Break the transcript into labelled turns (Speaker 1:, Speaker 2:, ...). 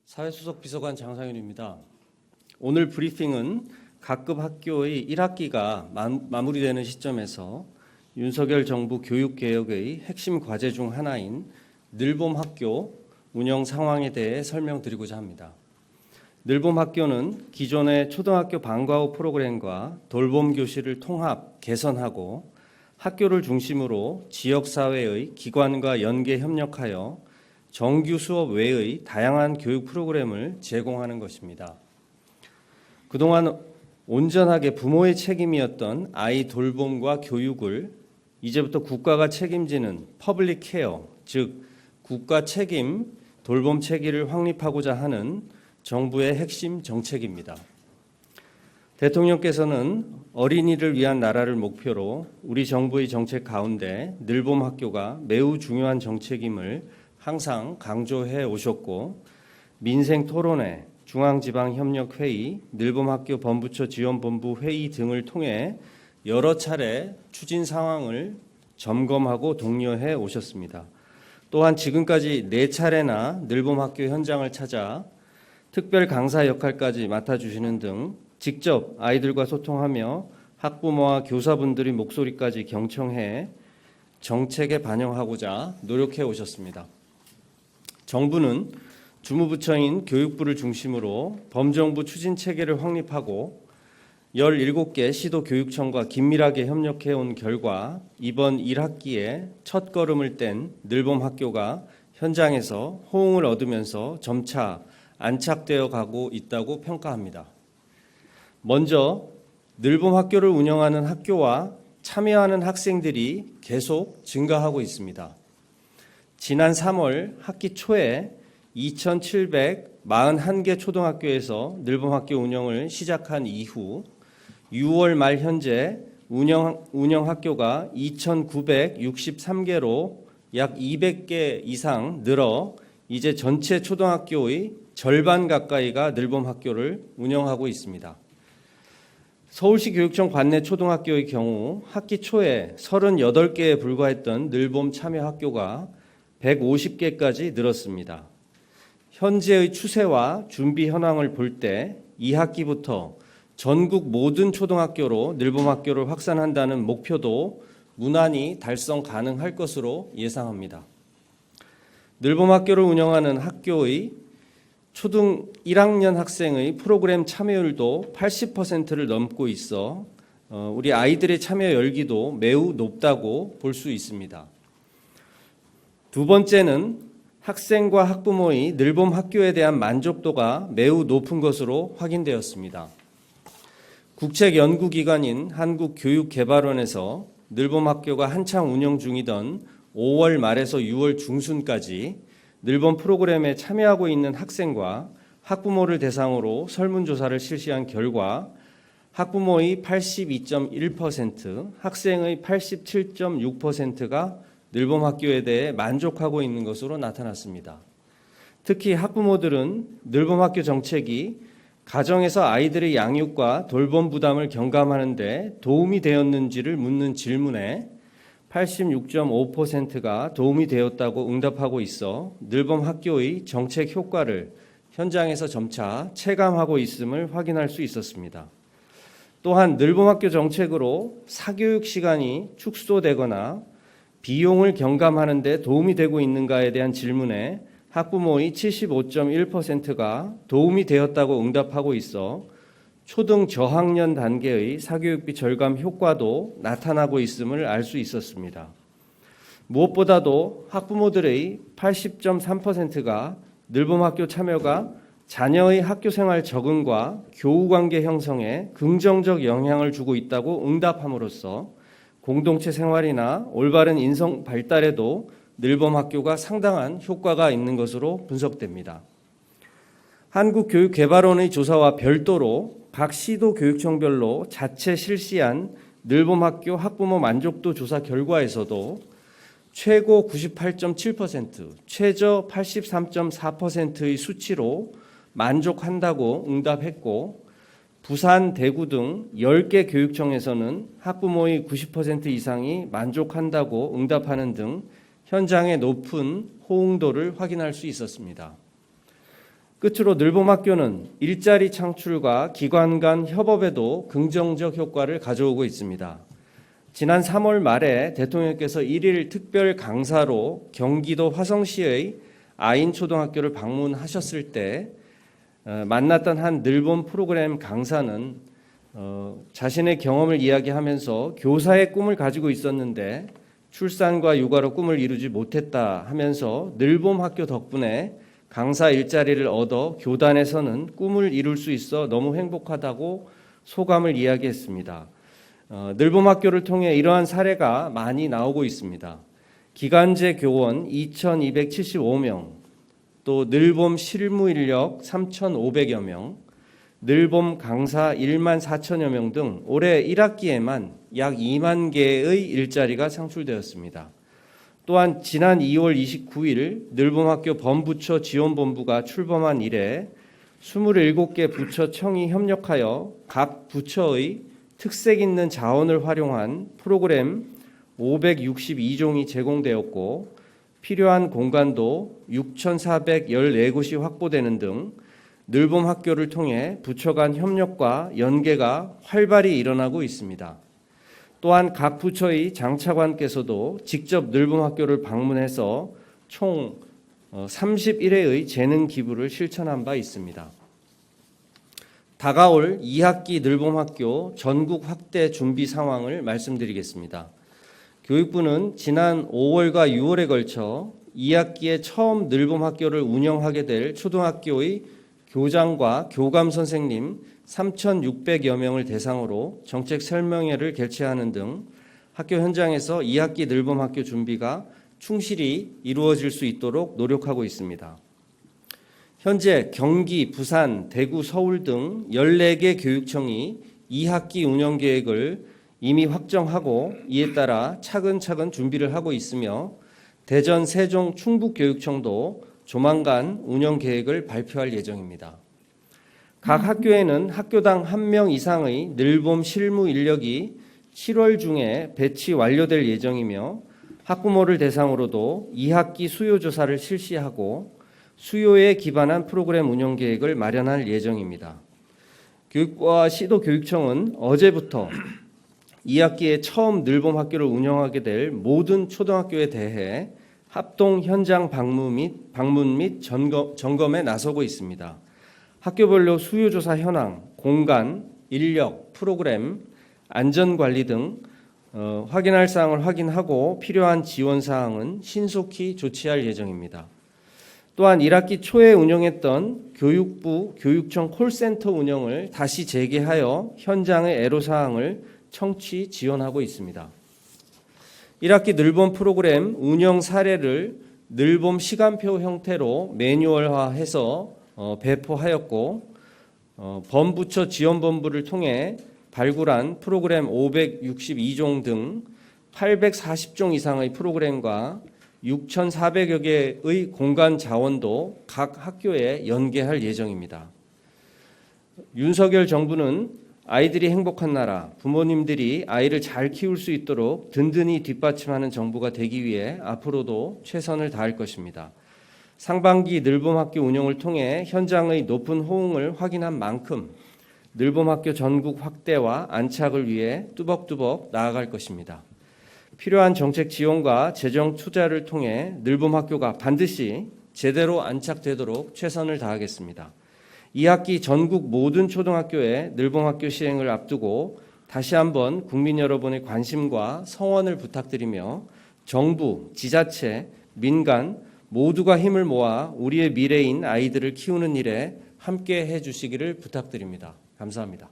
Speaker 1: 사회수석 비서관 장상윤입니다. 오늘 브리핑은 각급 학교의 1학기가 마무리되는 시점에서 윤석열 정부 교육개혁의 핵심 과제 중 하나인 늘봄 학교 운영 상황에 대해 설명드리고자 합니다. 늘봄 학교는 기존의 초등학교 방과 후 프로그램과 돌봄 교실을 통합, 개선하고 학교를 중심으로 지역사회의 기관과 연계 협력하여 정규 수업 외의 다양한 교육 프로그램을 제공하는 것입니다. 그동안 온전하게 부모의 책임이었던 아이 돌봄과 교육을 이제부터 국가가 책임지는 퍼블릭 케어, 즉 국가 책임 돌봄 체계를 확립하고자 하는 정부의 핵심 정책입니다. 대통령께서는 어린이를 위한 나라를 목표로 우리 정부의 정책 가운데 늘봄 학교가 매우 중요한 정책임을 항상 강조해 오셨고, 민생 토론회, 중앙지방협력회의, 늘봄학교 본부처 지원본부 회의 등을 통해 여러 차례 추진 상황을 점검하고 독려해 오셨습니다. 또한 지금까지 4차례나 늘봄학교 현장을 찾아 특별 강사 역할까지 맡아주시는 등 직접 아이들과 소통하며 학부모와 교사분들의 목소리까지 경청해 정책에 반영하고자 노력해 오셨습니다. 정부는 주무부처인 교육부를 중심으로 범정부 추진 체계를 확립하고 17개 시도 교육청과 긴밀하게 협력해 온 결과 이번 1학기에 첫 걸음을 뗀 늘봄 학교가 현장에서 호응을 얻으면서 점차 안착되어 가고 있다고 평가합니다. 먼저 늘봄 학교를 운영하는 학교와 참여하는 학생들이 계속 증가하고 있습니다. 지난 3월 학기 초에 2,741개 초등학교에서 늘봄 학교 운영을 시작한 이후 6월 말 현재 운영 학교가 2,963개로 약 200개 이상 늘어 이제 전체 초등학교의 절반 가까이가 늘봄 학교를 운영하고 있습니다. 서울시 교육청 관내 초등학교의 경우 학기 초에 38개에 불과했던 늘봄 참여 학교가 150개까지 늘었습니다. 현재의 추세와 준비 현황을 볼 때 2학기부터 전국 모든 초등학교로 늘봄 학교를 확산한다는 목표도 무난히 달성 가능할 것으로 예상합니다. 늘봄 학교를 운영하는 학교의 초등 1학년 학생의 프로그램 참여율도 80%를 넘고 있어 우리 아이들의 참여 열기도 매우 높다고 볼 수 있습니다. 두 번째는 학생과 학부모의 늘봄 학교에 대한 만족도가 매우 높은 것으로 확인되었습니다. 국책연구기관인 한국교육개발원에서 늘봄 학교가 한창 운영 중이던 5월 말에서 6월 중순까지 늘봄 프로그램에 참여하고 있는 학생과 학부모를 대상으로 설문조사를 실시한 결과 학부모의 82.1%, 학생의 87.6%가 늘봄 학교에 대해 만족하고 있는 것으로 나타났습니다. 특히 학부모들은 늘봄 학교 정책이 가정에서 아이들의 양육과 돌봄 부담을 경감하는 데 도움이 되었는지를 묻는 질문에 86.5%가 도움이 되었다고 응답하고 있어 늘봄 학교의 정책 효과를 현장에서 점차 체감하고 있음을 확인할 수 있었습니다. 또한 늘봄 학교 정책으로 사교육 시간이 축소되거나 비용을 경감하는 데 도움이 되고 있는가에 대한 질문에 학부모의 75.1%가 도움이 되었다고 응답하고 있어 초등 저학년 단계의 사교육비 절감 효과도 나타나고 있음을 알 수 있었습니다. 무엇보다도 학부모들의 80.3%가 늘봄 학교 참여가 자녀의 학교생활 적응과 교우관계 형성에 긍정적 영향을 주고 있다고 응답함으로써 공동체 생활이나 올바른 인성 발달에도 늘봄 학교가 상당한 효과가 있는 것으로 분석됩니다. 한국교육개발원의 조사와 별도로 각 시도 교육청별로 자체 실시한 늘봄 학교 학부모 만족도 조사 결과에서도 최고 98.7%, 최저 83.4%의 수치로 만족한다고 응답했고 부산, 대구 등 10개 교육청에서는 학부모의 90% 이상이 만족한다고 응답하는 등 현장의 높은 호응도를 확인할 수 있었습니다. 끝으로 늘봄학교는 일자리 창출과 기관 간 협업에도 긍정적 효과를 가져오고 있습니다. 지난 3월 말에 대통령께서 1일 특별 강사로 경기도 화성시의 아인초등학교를 방문하셨을 때 만났던 한 늘봄 프로그램 강사는 자신의 경험을 이야기하면서 교사의 꿈을 가지고 있었는데 출산과 육아로 꿈을 이루지 못했다 하면서 늘봄 학교 덕분에 강사 일자리를 얻어 교단에서는 꿈을 이룰 수 있어 너무 행복하다고 소감을 이야기했습니다. 늘봄 학교를 통해 이러한 사례가 많이 나오고 있습니다. 기간제 교원 2,275명, 또 늘봄 실무 인력 3,500여 명, 늘봄 강사 1만 4천여 명 등 올해 1학기에만 약 2만 개의 일자리가 창출되었습니다. 또한 지난 2월 29일 늘봄학교 범부처 지원본부가 출범한 이래 27개 부처청이 협력하여 각 부처의 특색 있는 자원을 활용한 프로그램 562종이 제공되었고 필요한 공간도 6,414곳이 확보되는 등 늘봄 학교를 통해 부처 간 협력과 연계가 활발히 일어나고 있습니다. 또한 각 부처의 장차관께서도 직접 늘봄 학교를 방문해서 총 31회의 재능 기부를 실천한 바 있습니다. 다가올 2학기 늘봄 학교 전국 확대 준비 상황을 말씀드리겠습니다. 교육부는 지난 5월과 6월에 걸쳐 2학기에 처음 늘봄 학교를 운영하게 될 초등학교의 교장과 교감 선생님 3,600여 명을 대상으로 정책 설명회를 개최하는 등 학교 현장에서 2학기 늘봄 학교 준비가 충실히 이루어질 수 있도록 노력하고 있습니다. 현재 경기, 부산, 대구, 서울 등 14개 교육청이 2학기 운영 계획을 이미 확정하고 이에 따라 차근차근 준비를 하고 있으며 대전, 세종, 충북교육청도 조만간 운영 계획을 발표할 예정입니다. 각 학교에는 학교당 1명 이상의 늘봄 실무 인력이 7월 중에 배치 완료될 예정이며 학부모를 대상으로도 2학기 수요 조사를 실시하고 수요에 기반한 프로그램 운영 계획을 마련할 예정입니다. 교육부와 시도교육청은 어제부터 2학기에 처음 늘봄 학교를 운영하게 될 모든 초등학교에 대해 합동 현장 방문 및 점검에 나서고 있습니다. 학교별로 수요조사 현황, 공간, 인력, 프로그램, 안전관리 등 확인할 사항을 확인하고 필요한 지원 사항은 신속히 조치할 예정입니다. 또한 1학기 초에 운영했던 교육부, 교육청 콜센터 운영을 다시 재개하여 현장의 애로사항을 청취 지원하고 있습니다. 1학기 늘봄 프로그램 운영 사례를 늘봄 시간표 형태로 매뉴얼화해서 배포하였고 범부처 지원본부를 통해 발굴한 프로그램 562종 등 840종 이상의 프로그램과 6,400여 개의 공간 자원도 각 학교에 연계할 예정입니다. 윤석열 정부는 아이들이 행복한 나라, 부모님들이 아이를 잘 키울 수 있도록 든든히 뒷받침하는 정부가 되기 위해 앞으로도 최선을 다할 것입니다. 상반기 늘봄학교 운영을 통해 현장의 높은 호응을 확인한 만큼 늘봄학교 전국 확대와 안착을 위해 뚜벅뚜벅 나아갈 것입니다. 필요한 정책 지원과 재정 투자를 통해 늘봄학교가 반드시 제대로 안착되도록 최선을 다하겠습니다. 2학기 전국 모든 초등학교에 늘봄학교 시행을 앞두고 다시 한번 국민 여러분의 관심과 성원을 부탁드리며 정부, 지자체, 민간 모두가 힘을 모아 우리의 미래인 아이들을 키우는 일에 함께 해주시기를 부탁드립니다. 감사합니다.